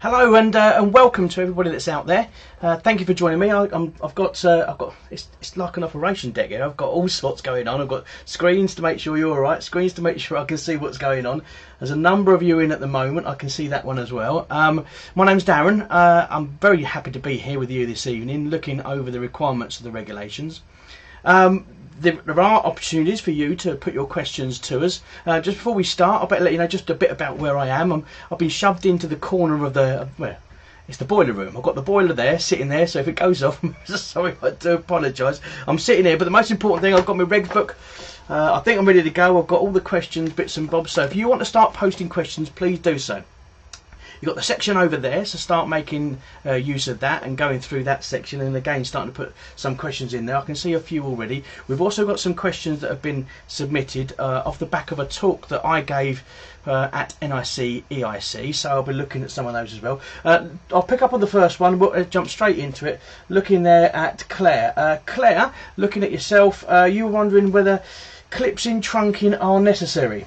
Hello and welcome to everybody that's out there. Thank you for joining me. I've got it's like an operation deck here. I've got all sorts going on. I've got screens to make sure you're all right, screens to make sure I can see what's going on. There's a number of you in at the moment. I can see that one as well. My name's Darren. I'm very happy to be here with you this evening, looking over the requirements of the regulations. There are opportunities for you to put your questions to us. Just before we start, I better let you know just a bit about where I am. I've been shoved into the corner of it's the boiler room. I've got the boiler there, sitting there, so if it goes off, sorry, I do apologise. I'm sitting here, but the most important thing, I've got my regs book. I think I'm ready to go. I've got all the questions, bits and bobs, so if you want to start posting questions, please do so. You've got the section over there, so start making use of that and going through that section, and again starting to put some questions in there. I can see a few already. We've also got some questions that have been submitted off the back of a talk that I gave at NICEIC, so I'll be looking at some of those as well. I'll pick up on the first one. We'll jump straight into it, looking there at Claire. Claire, looking at yourself, you were wondering whether clips in trunking are necessary.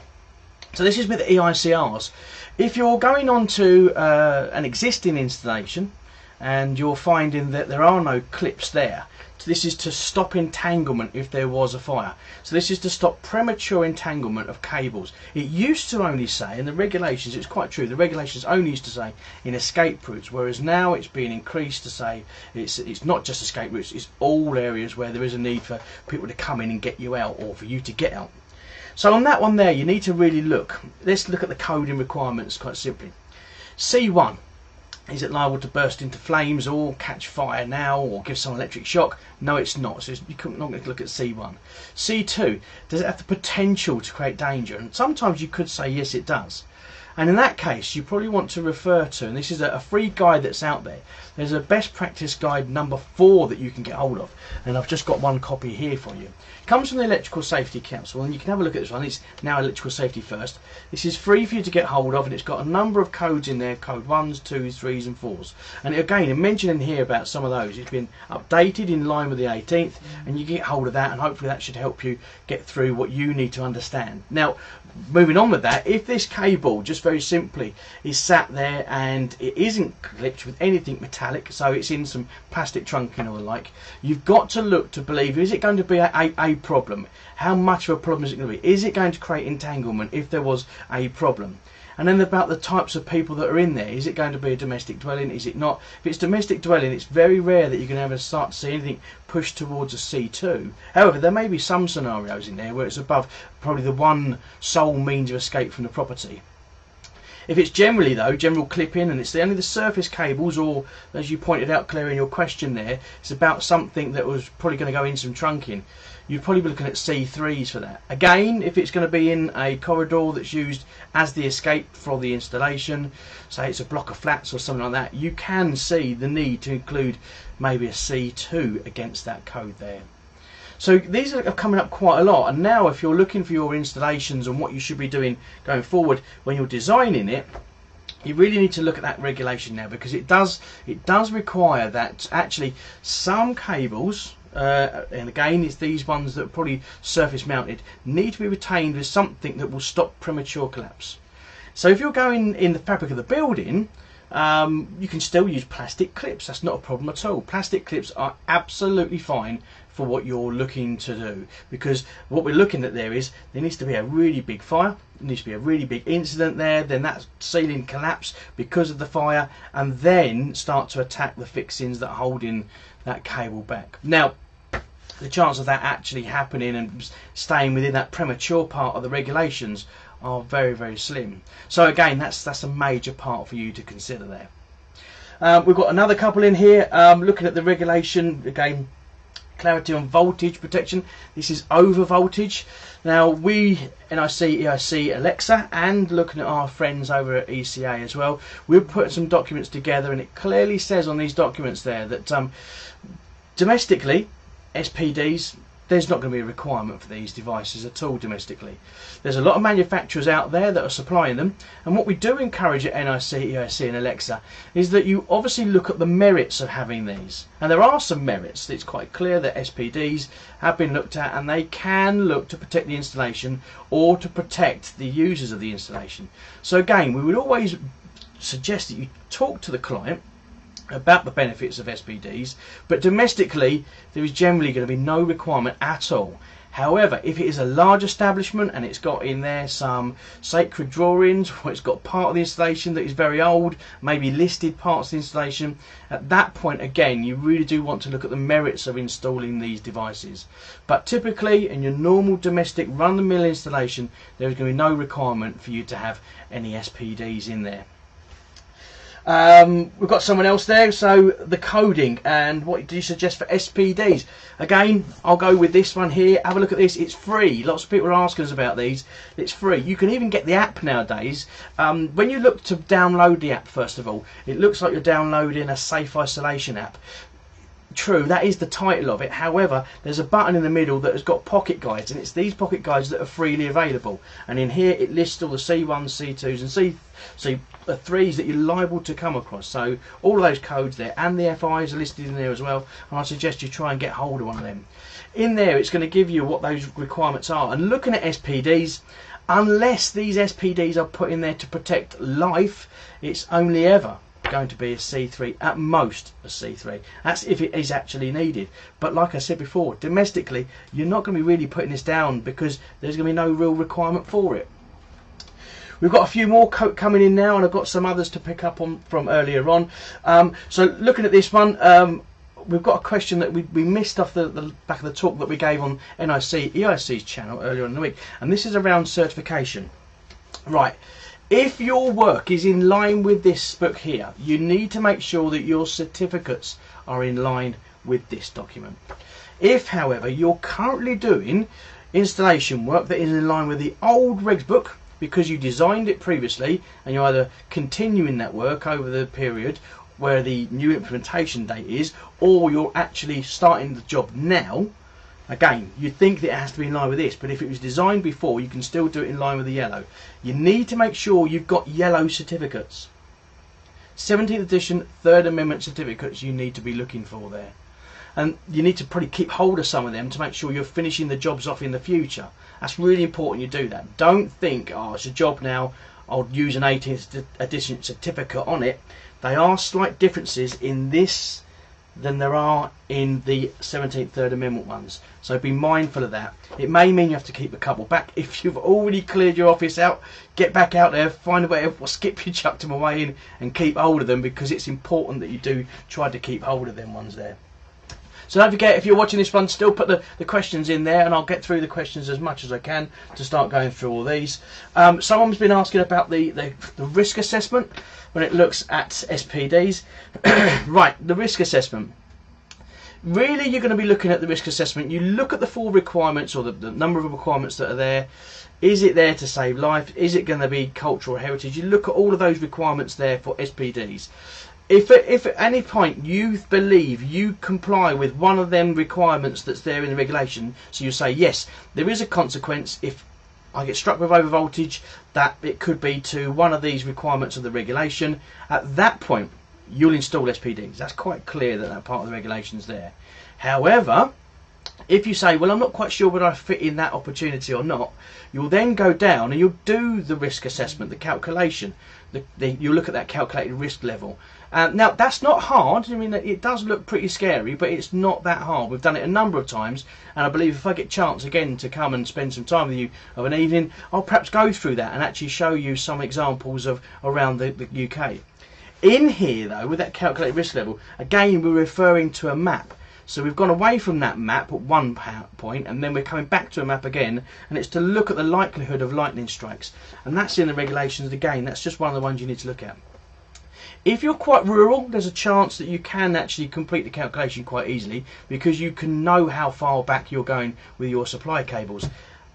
So this is with the EICRs. If you're going on to an existing installation and you're finding that there are no clips there, so this is to stop entanglement if there was a fire. So this is to stop premature entanglement of cables. It used to only say, in the regulations, it's quite true, the regulations only used to say in escape routes, whereas now it's being increased to say it's not just escape routes, it's all areas where there is a need for people to come in and get you out, or for you to get out. So on that one there, you need to really look. Let's look at the coding requirements quite simply. C1, is it liable to burst into flames or catch fire now or give some electric shock? No, it's not. So you're not going to look at C1. C2, does it have the potential to create danger? And sometimes you could say yes, it does. And in that case, you probably want to refer to, and this is a free guide that's out there, there's a best practice guide number 4 that you can get hold of, and I've just got one copy here for you. It comes from the Electrical Safety Council, and you can have a look at this one. It's now Electrical Safety First. This is free for you to get hold of, and it's got a number of codes in there, code 1s, 2s, 3s and 4s. And again, I'm mentioning here about some of those. It's been updated in line with the 18th, and you get hold of that, and hopefully that should help you get through what you need to understand. Now, moving on with that, if this cable, just very simply, is sat there and it isn't clipped with anything metallic, so it's in some plastic trunking or the like, you've got to look to believe, is it going to be a problem? How much of a problem is it going to be? Is it going to create entanglement if there was a problem? And then about the types of people that are in there. Is it going to be a domestic dwelling? Is it not? If it's domestic dwelling, it's very rare that you're going to ever start to see anything pushed towards a C2. However, there may be some scenarios in there where it's above probably the one sole means of escape from the property. If it's generally, though, general clipping, and it's only the surface cables, or as you pointed out, Claire, in your question there, it's about something that was probably going to go in some trunking, you'd probably be looking at C3s for that. Again, if it's going to be in a corridor that's used as the escape for the installation, say it's a block of flats or something like that, you can see the need to include maybe a C2 against that code there. So these are coming up quite a lot, and now if you're looking for your installations and what you should be doing going forward when you're designing it, you really need to look at that regulation now, because it does require that actually some cables, and again it's these ones that are probably surface mounted, need to be retained with something that will stop premature collapse. So if you're going in the fabric of the building, you can still use plastic clips. That's not a problem at all. Plastic clips are absolutely fine for what you're looking to do, because what we're looking at there is there needs to be a really big fire, there needs to be a really big incident there, then that ceiling collapse because of the fire, and then start to attack the fixings that are holding that cable back. Now, the chance of that actually happening and staying within that premature part of the regulations are very, very slim. So again, that's a major part for you to consider there. We've got another couple in here looking at the regulation again. Clarity on voltage protection. This is over voltage. Now we, NICEIC, Elecsa, and looking at our friends over at ECA as well, we've put some documents together, and it clearly says on these documents there that domestically, SPDs, there's not going to be a requirement for these devices at all domestically. There's a lot of manufacturers out there that are supplying them, and what we do encourage at NICEIC and Elecsa is that you obviously look at the merits of having these. And there are some merits. It's quite clear that SPDs have been looked at, and they can look to protect the installation or to protect the users of the installation. So again, we would always suggest that you talk to the client about the benefits of SPDs, but domestically there is generally going to be no requirement at all. However, if it is a large establishment and it's got in there some sacred drawings, or it's got part of the installation that is very old, maybe listed parts of the installation, at that point again you really do want to look at the merits of installing these devices. But typically in your normal domestic run-of-the-mill installation there is going to be no requirement for you to have any SPDs in there. We've got someone else there, so the coding and what do you suggest for SPDs? Again, I'll go with this one here. Have a look at this. It's free. Lots of people are asking us about these. It's free. You can even get the app nowadays. When you look to download the app, first of all, it looks like you're downloading a safe isolation app. True, that is the title of it. However, there's a button in the middle that has got pocket guides, and it's these pocket guides that are freely available. And in here it lists all the C1s, C2s and C3s that you're liable to come across. So all of those codes there, and the FIs are listed in there as well, and I suggest you try and get hold of one of them. In there it's going to give you what those requirements are. And looking at SPDs, unless these SPDs are put in there to protect life, it's only ever going to be a C3, at most a C3. That's if it is actually needed. But like I said before, domestically you're not going to be really putting this down because there's going to be no real requirement for it. We've got a few more coming in now, and I've got some others to pick up on from earlier on. So looking at this one, we've got a question that we missed off the back of the talk that we gave on NICEIC's channel earlier in the week, and this is around certification. Right. If your work is in line with this book here, you need to make sure that your certificates are in line with this document. If, however, you're currently doing installation work that is in line with the old regs book because you designed it previously and you're either continuing that work over the period where the new implementation date is, or you're actually starting the job now, again, you'd think that it has to be in line with this, but if it was designed before, you can still do it in line with the yellow. You need to make sure you've got yellow certificates. 17th edition, 3rd Amendment certificates you need to be looking for there. And you need to probably keep hold of some of them to make sure you're finishing the jobs off in the future. That's really important you do that. Don't think, oh, it's a job now, I'll use an 18th edition certificate on it. There are slight differences in this than there are in the 17th 3rd Amendment ones, so be mindful of that. It may mean you have to keep a couple back. If you've already cleared your office out, get back out there, find a way or skip you chucked them away in and keep hold of them, because it's important that you do try to keep hold of them ones there. So don't forget, if you're watching this one, still put the questions in there, and I'll get through the questions as much as I can to start going through all these. Someone's been asking about the risk assessment when it looks at SPDs. Right, the risk assessment. Really, you're going to be looking at the risk assessment. You look at the 4 requirements, or the number of requirements that are there. Is it there to save life? Is it going to be cultural heritage? You look at all of those requirements there for SPDs. If at any point you believe you comply with one of them requirements that's there in the regulation, so you say, yes, there is a consequence if I get struck with overvoltage, that it could be to one of these requirements of the regulation, at that point you'll install SPDs. That's quite clear that that part of the regulation is there. However, if you say, well, I'm not quite sure whether I fit in that opportunity or not, you'll then go down and you'll do the risk assessment, the calculation. You'll look at that calculated risk level. Now, that's not hard. I mean, it does look pretty scary, but it's not that hard. We've done it a number of times, and I believe if I get a chance again to come and spend some time with you of an evening, I'll perhaps go through that and actually show you some examples of around the UK. In here, though, with that calculated risk level, again, we're referring to a map. So we've gone away from that map at one point, and then we're coming back to a map again, and it's to look at the likelihood of lightning strikes. And that's in the regulations again. That's just one of the ones you need to look at. If you're quite rural, there's a chance that you can actually complete the calculation quite easily, because you can know how far back you're going with your supply cables.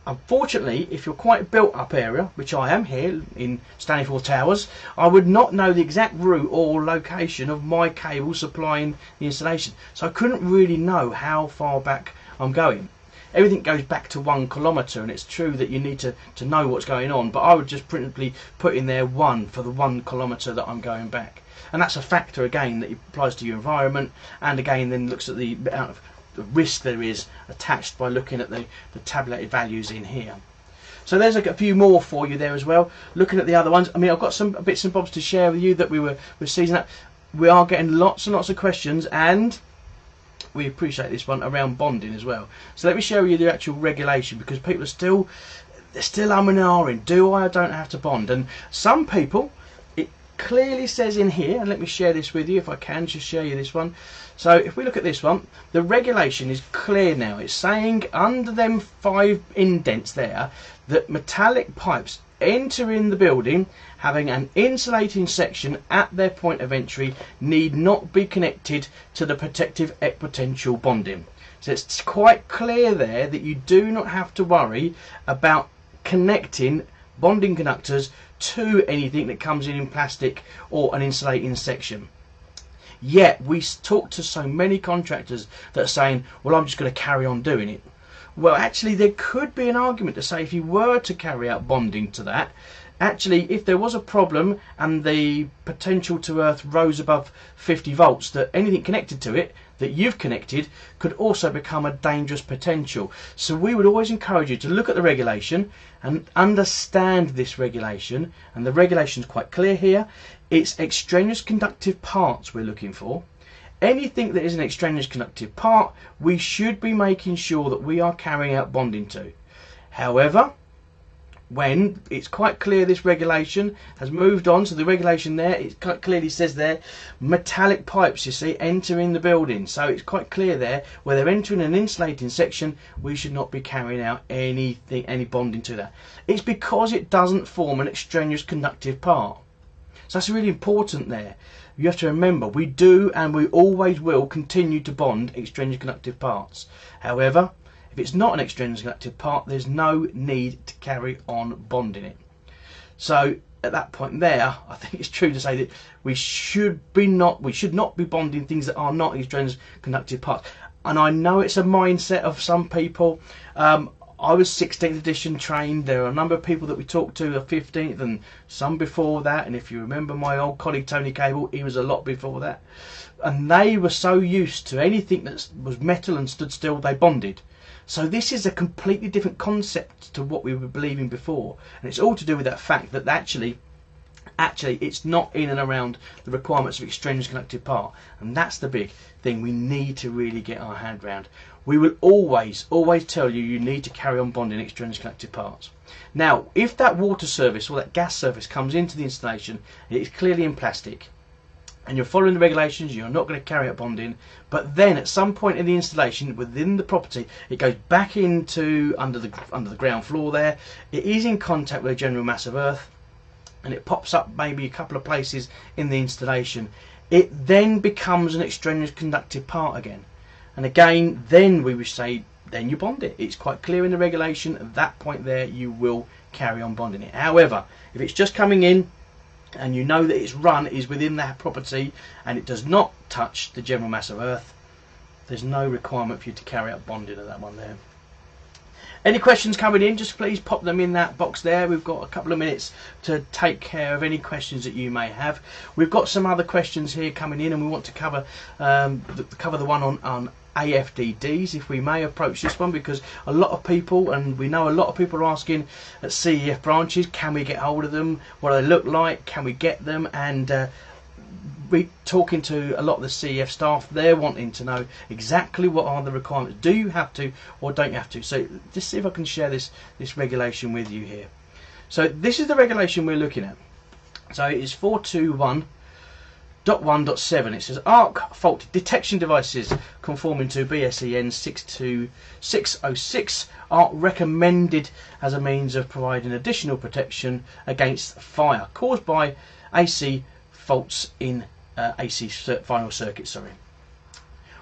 Unfortunately, if you're quite a built up area, which I am here in Staniforth Towers, I would not know the exact route or location of my cable supplying the installation. So I couldn't really know how far back I'm going. Everything goes back to 1 kilometre, and it's true that you need to know what's going on, but I would just principally put in there 1 for the 1 kilometre that I'm going back. And that's a factor again that applies to your environment, and again then looks at the amount of the risk there is attached by looking at the tabulated values in here. So there's a few more for you there as well. Looking at the other ones, I mean, I've got some bits and bobs to share with you that we're seizing up. We are getting lots and lots of questions, and we appreciate this one around bonding as well. So let me share with you the actual regulation, because people are still umming and ahhing. Do I or don't have to bond? And some people, it clearly says in here, and let me share this with you if I can, just share you this one. So if we look at this one, the regulation is clear now. It's saying under them 5 indents there that metallic pipes entering the building having an insulating section at their point of entry need not be connected to the protective equipotential bonding. So it's quite clear there that you do not have to worry about connecting bonding conductors to anything that comes in plastic or an insulating section. Yet we talk to so many contractors that are saying, well, I'm just going to carry on doing it. Well, actually, there could be an argument to say if you were to carry out bonding to that, actually, if there was a problem and the potential to earth rose above 50 volts, that anything connected to it that you've connected could also become a dangerous potential. So we would always encourage you to look at the regulation and understand this regulation. And the regulation is quite clear here. It's extraneous conductive parts we're looking for. Anything that is an extraneous conductive part, we should be making sure that we are carrying out bonding to. However, when it's quite clear this regulation has moved on, so the regulation there, it quite clearly says there, metallic pipes, you see, entering the building. So it's quite clear there, where they're entering an insulating section, we should not be carrying out any bonding to that. It's because it doesn't form an extraneous conductive part. So that's really important there. You have to remember, we do and we always will continue to bond extraneous conductive parts. However, if it's not an extraneous conductive part, there's no need to carry on bonding it. So at that point there, I think it's true to say that we should not be bonding things that are not extraneous conductive parts. And I know it's a mindset of some people. I was 16th edition trained. There are a number of people that we talked to, are 15th, and some before that. And if you remember my old colleague Tony Cable, he was a lot before that. And they were so used to anything that was metal and stood still, they bonded. So this is a completely different concept to what we were believing before. And it's all to do with that fact that actually it's not in and around the requirements of extraneous conductive part. And that's the big thing we need to really get our hand around. We will always tell you, you need to carry on bonding extraneous conductive parts. Now, if that water service or that gas service comes into the installation, it is clearly in plastic, and you're following the regulations, you're not going to carry out bonding, but then at some point in the installation within the property, it goes back into under the ground floor there, it is in contact with a general mass of earth, and it pops up maybe a couple of places in the installation, it then becomes an extraneous conductive part again. And again, then we would say, then you bond it. It's quite clear in the regulation, at that point there you will carry on bonding it. However, if it's just coming in and you know that its run is within that property and it does not touch the general mass of earth, there's no requirement for you to carry out bonding of that one there. Any questions coming in, just please pop them in that box there. We've got a couple of minutes to take care of any questions that you may have. We've got some other questions here coming in, and we want to cover the one on AFTDs, if we may approach this one, because a lot of people, and we know a lot of people are asking at CEF branches, can we get hold of them, what do they look like, can we get them, and we're talking to a lot of the CEF staff. They're wanting to know exactly what are the requirements. Do you have to or don't you have to? So just see if I can share this regulation with you here. So this is the regulation we're looking at. So it is 421.1.7. It says arc fault detection devices conforming to BSEN 62606 are recommended as a means of providing additional protection against fire caused by AC faults in AC final circuit. Sorry.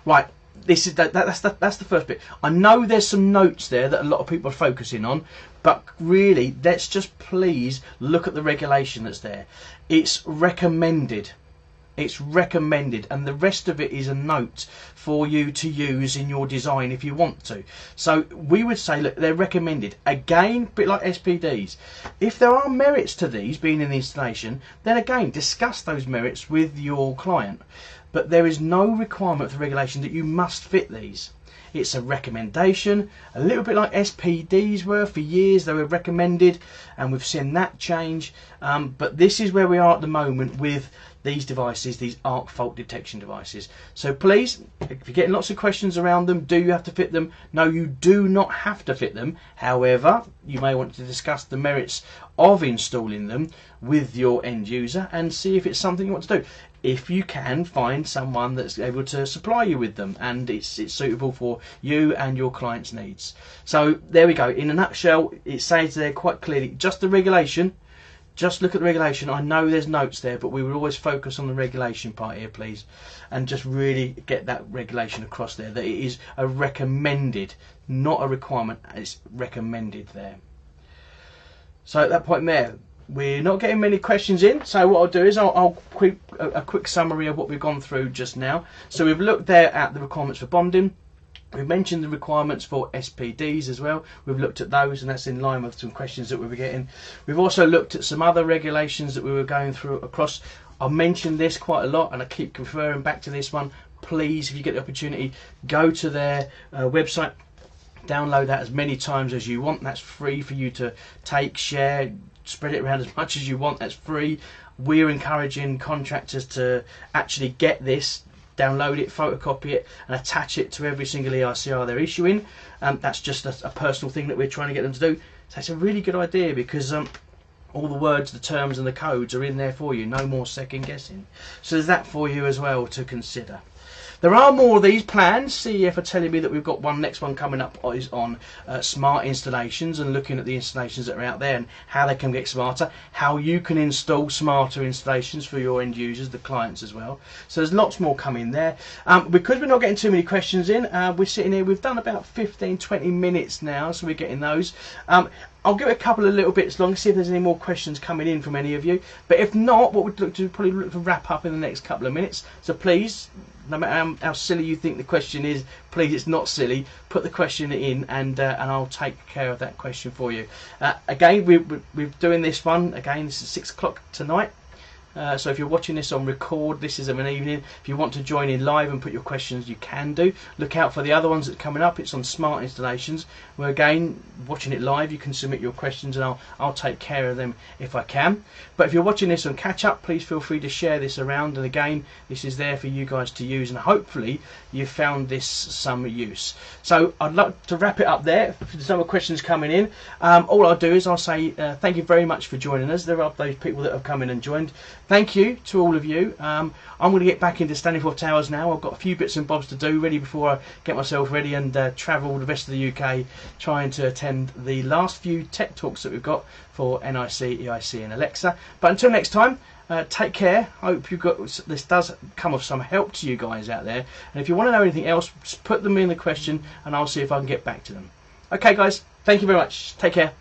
Right. This is that's the first bit. I know there's some notes there that a lot of people are focusing on, but really, let's just please look at the regulation that's there. It's recommended. It's recommended, and the rest of it is a note for you to use in your design if you want to. So we would say, look, they're recommended. Again, a bit like SPDs. If there are merits to these being in the installation, then again, discuss those merits with your client. But there is no requirement for regulation that you must fit these. It's a recommendation, a little bit like SPDs were for years. They were recommended, and we've seen that change. But this is where we are at the moment with these devices, these arc fault detection devices. So please, if you're getting lots of questions around them, do you have to fit them? No, you do not have to fit them. However, you may want to discuss the merits of installing them with your end user and see if it's something you want to do. If you can find someone that's able to supply you with them and it's suitable for you and your client's needs. So there we go. In a nutshell, it says there quite clearly, just the regulation. Just look at the regulation. I know there's notes there, but we would always focus on the regulation part here, please, and just really get that regulation across there, that it is a recommended, not a requirement. It's recommended there. So at that point there, we're not getting many questions in, so what I'll do is I'll a quick summary of what we've gone through just now. So we've looked there at the requirements for bonding. We've mentioned the requirements for SPDs as well. We've looked at those, and that's in line with some questions that we were getting. We've also looked at some other regulations that we were going through across. I mentioned this quite a lot, and I keep referring back to this one. Please, if you get the opportunity, go to their website, download that as many times as you want. That's free for you to take, share, spread it around as much as you want. That's free. We're encouraging contractors to actually get this, download it, photocopy it, and attach it to every single EICR they're issuing. That's just a personal thing that we're trying to get them to do. So it's a really good idea, because all the words, the terms and the codes are in there for you. No more second guessing. So there's that for you as well to consider. There are more of these planned. CEF are telling me that we've got next one coming up is on smart installations, and looking at the installations that are out there and how they can get smarter, how you can install smarter installations for your end users, the clients as well. So there's lots more coming there. Because we're not getting too many questions in, we're sitting here, we've done about 15-20 minutes now, so we're getting those. I'll give it a couple of little bits long, see if there's any more questions coming in from any of you. But if not, what we'd look to probably look to wrap up in the next couple of minutes. So please, no matter how silly you think the question is, please, it's not silly. Put the question in, and I'll take care of that question for you. Again, we're doing this one. Again, this is 6 o'clock tonight. So if you're watching this on record, this is of an evening. If you want to join in live and put your questions, you can do. Look out for the other ones that are coming up. It's on smart installations, where again, watching it live, you can submit your questions, and I'll take care of them if I can. But if you're watching this on catch up, please feel free to share this around, and again, this is there for you guys to use, and hopefully you've found this some use. So I'd like to wrap it up there. If there's no more questions coming in, all I'll do is I'll say thank you very much for joining us. There are those people that have come in and joined. Thank you to all of you. I'm going to get back into Staniforth Towers now. I've got a few bits and bobs to do ready before I get myself ready and travel the rest of the UK, trying to attend the last few tech talks that we've got for NICEIC, EIC and Elecsa. But until next time, take care. I hope this does come of some help to you guys out there. And if you want to know anything else, just put them in the question and I'll see if I can get back to them. Okay guys, thank you very much. Take care.